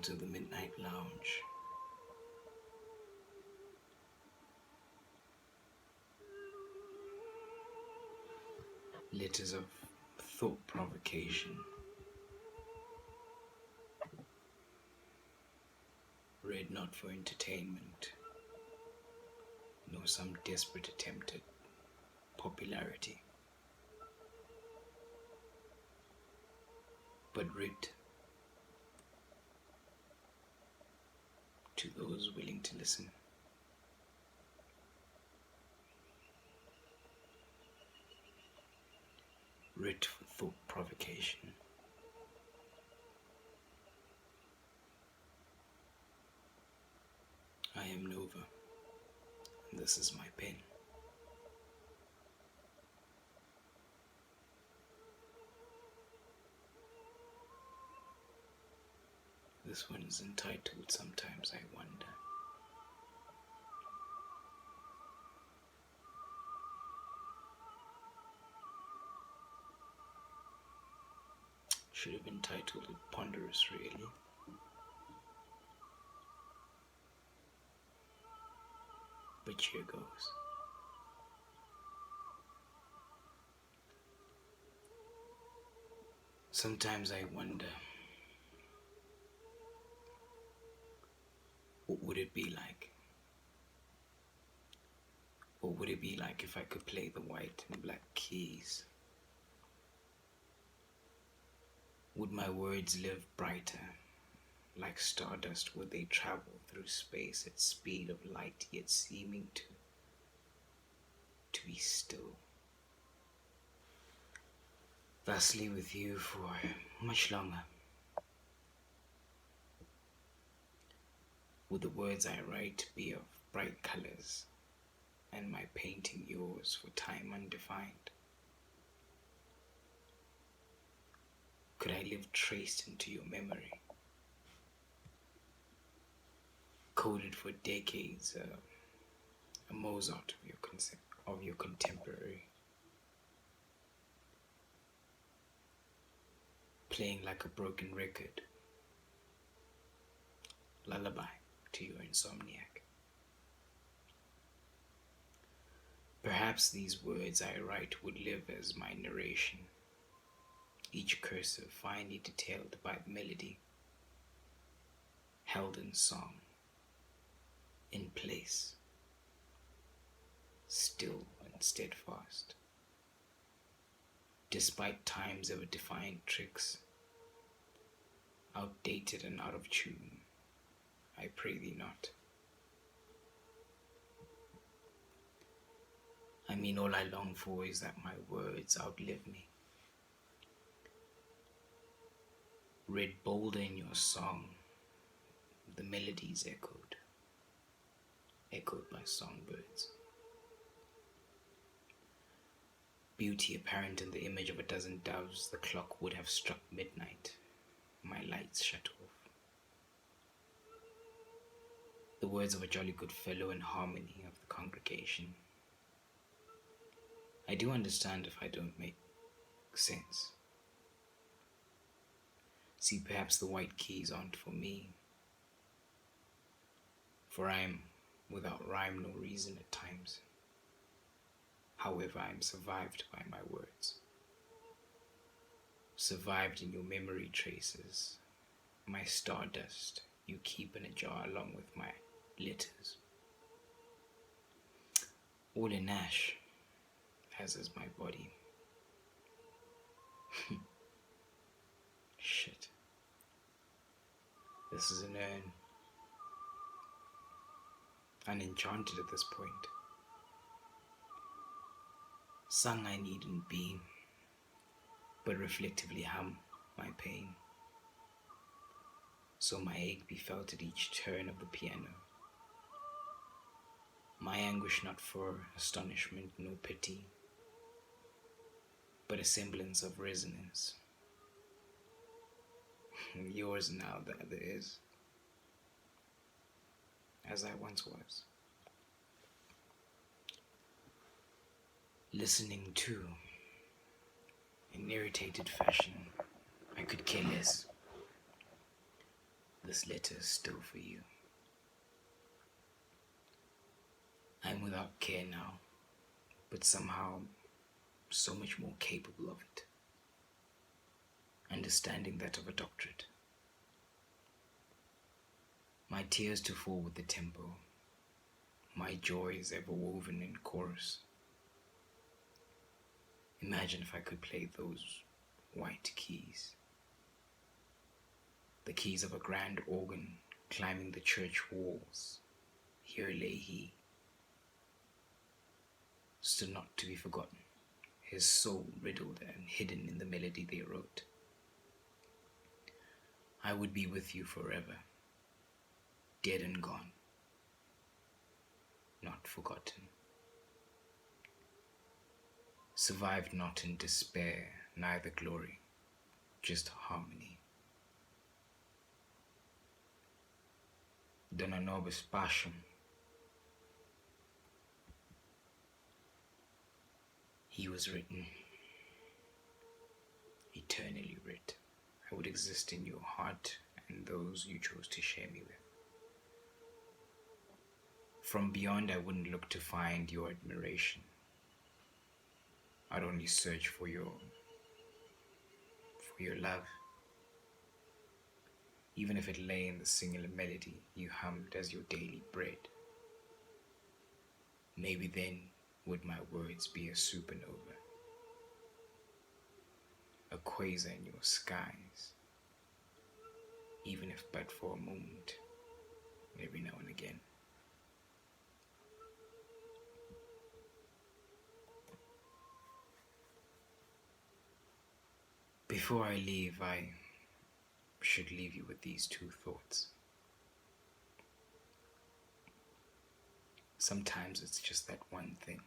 to the Midnight Lounge. Letters of thought provocation, read not for entertainment, nor some desperate attempt at popularity, but writ to those willing to listen. Writ for thought provocation. I am Nova, and this is my pen. This one is entitled Sometimes I Wonder. Should have been titled Ponderous, really. But here goes. Sometimes I wonder, what would it be like? What would it be like if I could play the white and black keys? Would my words live brighter? Like stardust would they travel through space at speed of light, yet seeming to be still? Thusly with you for much longer. Would the words I write be of bright colors, and my painting yours for time undefined? Could I live traced into your memory, coded for decades, a Mozart of your contemporary, playing like a broken record, lullaby to your insomniac? Perhaps these words I write would live as my narration, each cursive finely detailed by the melody, held in song, in place, still and steadfast, despite time's ever-defiant tricks, outdated and out of tune. I pray thee not. I mean, all I long for is that my words outlive me. Read bolder in your song, the melodies echoed by songbirds. Beauty apparent in the image of a dozen doves, the clock would have struck midnight, my lights shut off. The words of a jolly good fellow in harmony of the congregation. I do understand if I don't make sense. See, perhaps the white keys aren't for me, for I am without rhyme nor reason at times. However, I am survived by my words, survived in your memory traces, my stardust you keep in a jar along with my letters. All in ash, as is my body. Shit. This is an urn, unenchanted at this point. Sung I needn't be, but reflectively hum my pain, so my ache be felt at each turn of the piano. My anguish not for astonishment nor pity, but a semblance of resonance. Yours now the other is, as I once was. Listening to, in irritated fashion, I could care less. This letter is still for you. I'm without care now, but somehow so much more capable of it. Understanding that of a doctorate. My tears to fall with the tempo, my joys ever woven in chorus. Imagine if I could play those white keys. The keys of a grand organ climbing the church walls. Here lay he, stood not to be forgotten, his soul riddled and hidden in the melody they wrote. I would be with you forever, dead and gone, not forgotten. Survived not in despair, neither glory, just harmony. Dona nobis passion. He was written, eternally writ. I would exist in your heart and those you chose to share me with. From beyond, I wouldn't look to find your admiration. I'd only search for your love. Even if it lay in the singular melody you hummed as your daily bread. Maybe then would my words be a supernova, a quasar in your skies, even if but for a moment, every now and again. Before I leave, I should leave you with these two thoughts. Sometimes it's just that one thing.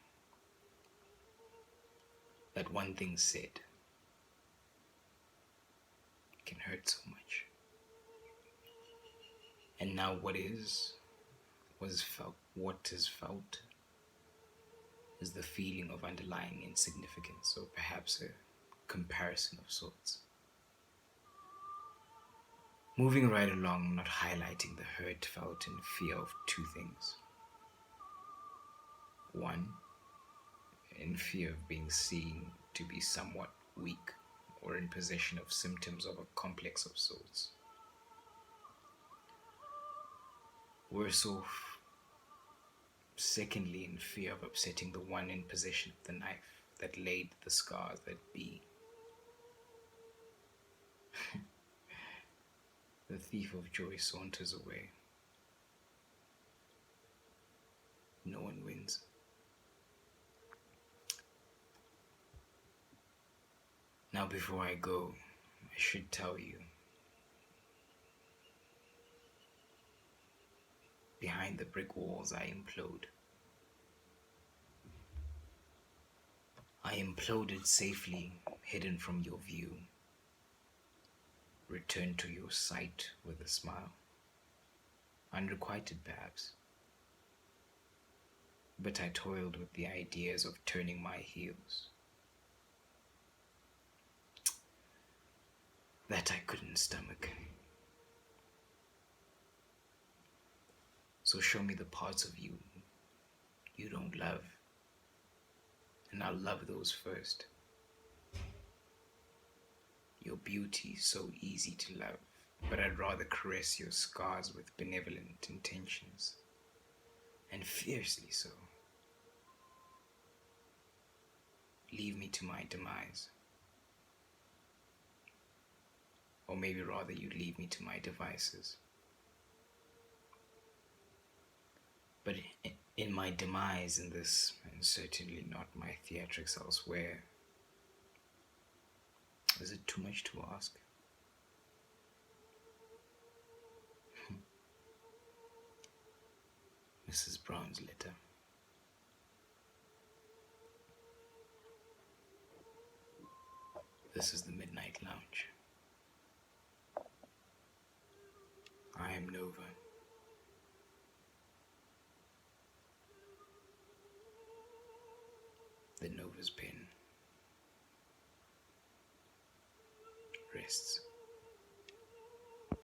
That one thing said can hurt so much. And now what is felt is the feeling of underlying insignificance, or perhaps a comparison of sorts. Moving right along, not highlighting the hurt felt in fear of two things. One, in fear of being seen to be somewhat weak or in possession of symptoms of a complex of sorts. Worse off, secondly, in fear of upsetting the one in possession of the knife that laid the scars that be. The thief of joy saunters away. No one wins. Now before I go, I should tell you, behind the brick walls I implode. I imploded safely, hidden from your view. Returned to your sight with a smile. Unrequited perhaps. But I toiled with the ideas of turning my heels. That I couldn't stomach. So show me the parts of you you don't love, and I'll love those first. Your beauty so easy to love, but I'd rather caress your scars with benevolent intentions, and fiercely so. Leave me to my demise. Or maybe rather you'd leave me to my devices. But in my demise in this, and certainly not my theatrics elsewhere, is it too much to ask? Mrs. Brown's letter. This is the Midnight Lounge. I am Nova. The Nova's pen rests.